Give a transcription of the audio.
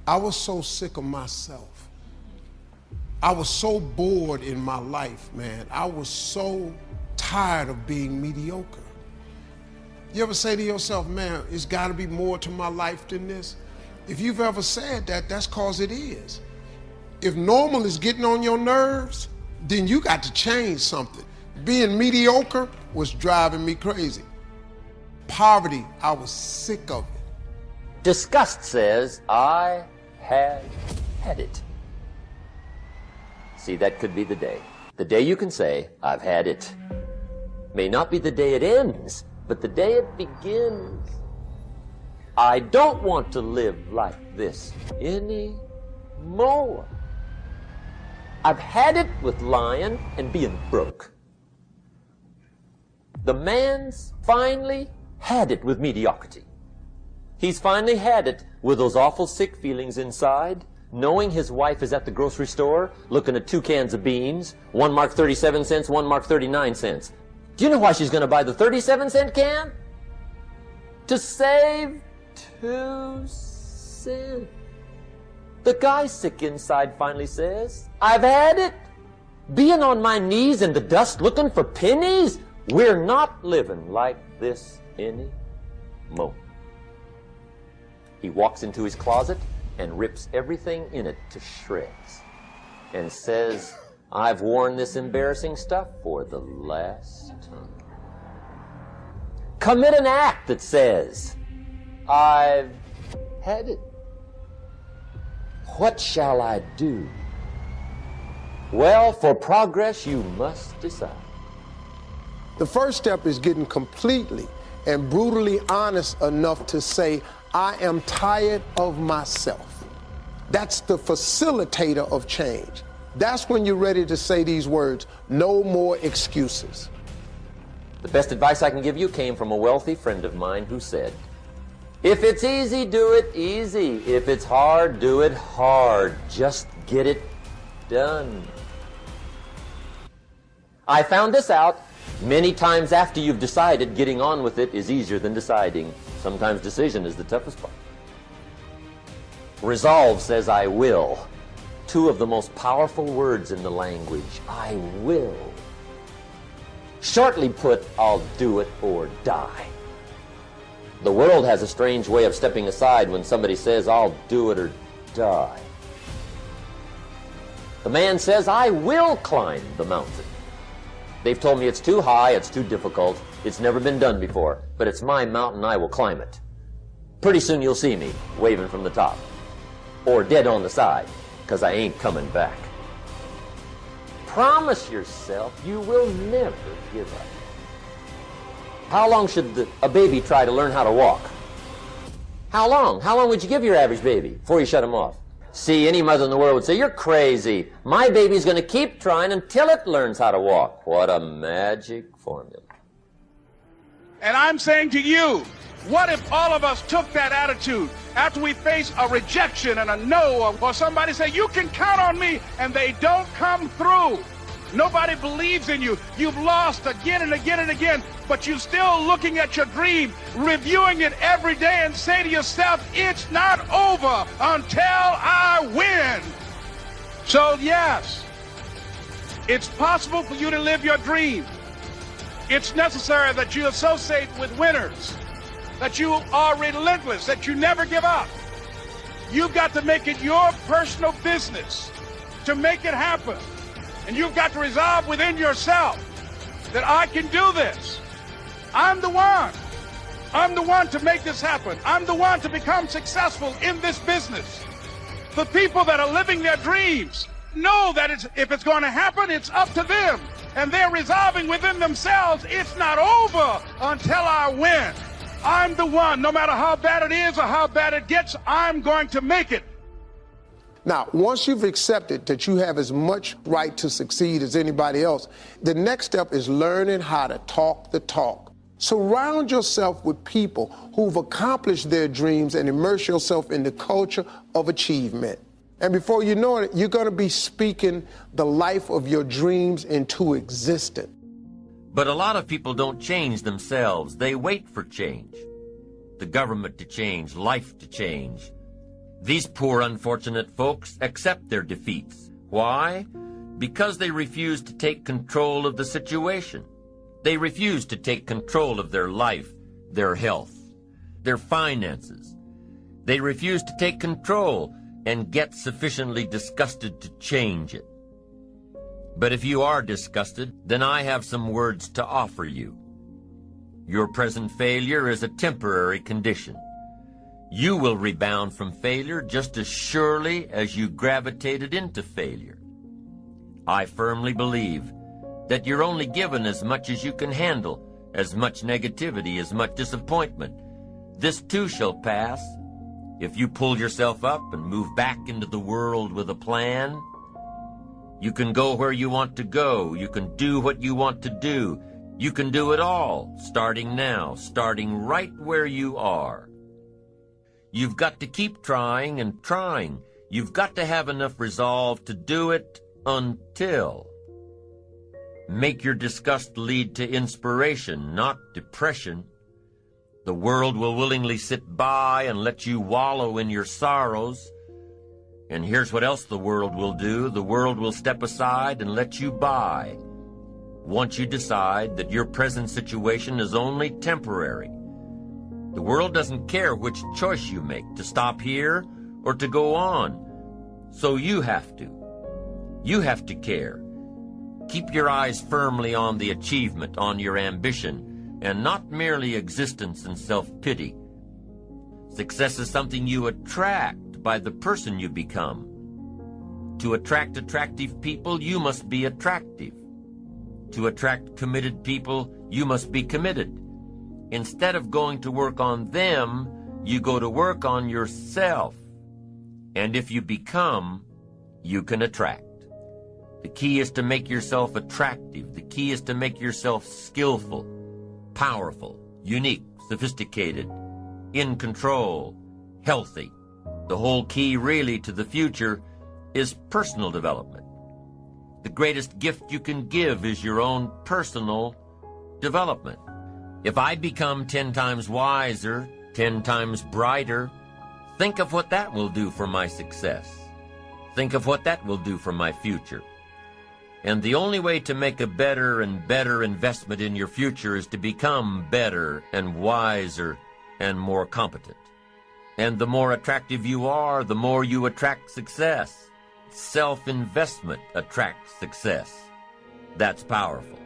I was so sick of myself. I was so bored in my life, man. I was so tired of being mediocre. You ever say to yourself, man, it's gotta be more to my life than this? If you've ever said that, that's cause it is. If normal is getting on your nerves, then you got to change something. Being mediocre was driving me crazy. Poverty, I was sick of it. Disgust says, I had it. See, that could be the day. The day you can say, I've had it. May not be the day it ends, but the day it begins. I don't want to live like this anymore. I've had it with lying and being broke. The man's finally had it with mediocrity. He's finally had it with those awful sick feelings inside, knowing his wife is at the grocery store looking at 2 cans of beans, one marked 37 cents, one marked 39 cents. Do you know why she's going to buy the 37-cent can? To save 2 cents. The guy sick inside finally says, I've had it. Being on my knees in the dust looking for pennies? We're not living like this anymore. He walks into his closet and rips everything in it to shreds and says, I've worn this embarrassing stuff for the last time. Commit an act that says, I've had it. What shall I do? Well, for progress, you must decide. The first step is getting completely and brutally honest enough to say, I am tired of myself. That's the facilitator of change. That's when you're ready to say these words, no more excuses. The best advice I can give you came from a wealthy friend of mine who said, if it's easy, do it easy. If it's hard, do it hard. Just get it done. I found this out many times after you've decided. Getting on with it is easier than deciding. Sometimes decision is the toughest part. Resolve says I will. 2 of the most powerful words in the language. I will. Shortly put, I'll do it or die. The world has a strange way of stepping aside when somebody says, I'll do it or die. The man says, I will climb the mountain. They've told me it's too high, it's too difficult, it's never been done before, but it's my mountain, I will climb it. Pretty soon you'll see me waving from the top, or dead on the side, because I ain't coming back. Promise yourself you will never give up. How long should a baby try to learn how to walk? How long? How long would you give your average baby before you shut him off? See, any mother in the world would say, you're crazy. My baby's going to keep trying until it learns how to walk. What a magic formula. And I'm saying to you, what if all of us took that attitude after we face a rejection and a no, or somebody say, you can count on me, and they don't come through? Nobody believes in you. You've lost again and again and again, but you're still looking at your dream, reviewing it every day, and say to yourself, it's not over until I win. So yes, it's possible for you to live your dream. It's necessary that you associate with winners, that you are relentless, that you never give up. You've got to make it your personal business to make it happen. And you've got to resolve within yourself that I can do this. I'm the one. I'm the one to make this happen. I'm the one to become successful in this business. The people that are living their dreams know that if it's going to happen, it's up to them. And they're resolving within themselves, it's not over until I win. I'm the one. No matter how bad it is or how bad it gets, I'm going to make it. Now, once you've accepted that you have as much right to succeed as anybody else, the next step is learning how to talk the talk. Surround yourself with people who've accomplished their dreams and immerse yourself in the culture of achievement. And before you know it, you're going to be speaking the life of your dreams into existence. But a lot of people don't change themselves. They wait for change. The government to change, life to change. These poor unfortunate folks accept their defeats. Why? Because they refuse to take control of the situation. They refuse to take control of their life, their health, their finances. They refuse to take control and get sufficiently disgusted to change it. But if you are disgusted, then I have some words to offer you. Your present failure is a temporary condition. You will rebound from failure just as surely as you gravitated into failure. I firmly believe that you're only given as much as you can handle, as much negativity, as much disappointment. This too shall pass. If you pull yourself up and move back into the world with a plan, you can go where you want to go. You can do what you want to do. You can do it all, starting now, starting right where you are. You've got to keep trying and trying. You've got to have enough resolve to do it until. Make your disgust lead to inspiration, not depression. The world will willingly sit by and let you wallow in your sorrows. And here's what else the world will do. The world will step aside and let you by. Once you decide that your present situation is only temporary. The world doesn't care which choice you make, to stop here or to go on. So you have to. You have to care. Keep your eyes firmly on the achievement, on your ambition, and not merely existence and self-pity. Success is something you attract by the person you become. To attract attractive people, you must be attractive. To attract committed people, you must be committed. Instead of going to work on them, you go to work on yourself. And if you become, you can attract. The key is to make yourself attractive. The key is to make yourself skillful, powerful, unique, sophisticated, in control, healthy. The whole key really to the future is personal development. The greatest gift you can give is your own personal development. If I become 10 times wiser, 10 times brighter, think of what that will do for my success. Think of what that will do for my future. And the only way to make a better and better investment in your future is to become better and wiser and more competent. And the more attractive you are, the more you attract success. Self-investment attracts success. That's powerful.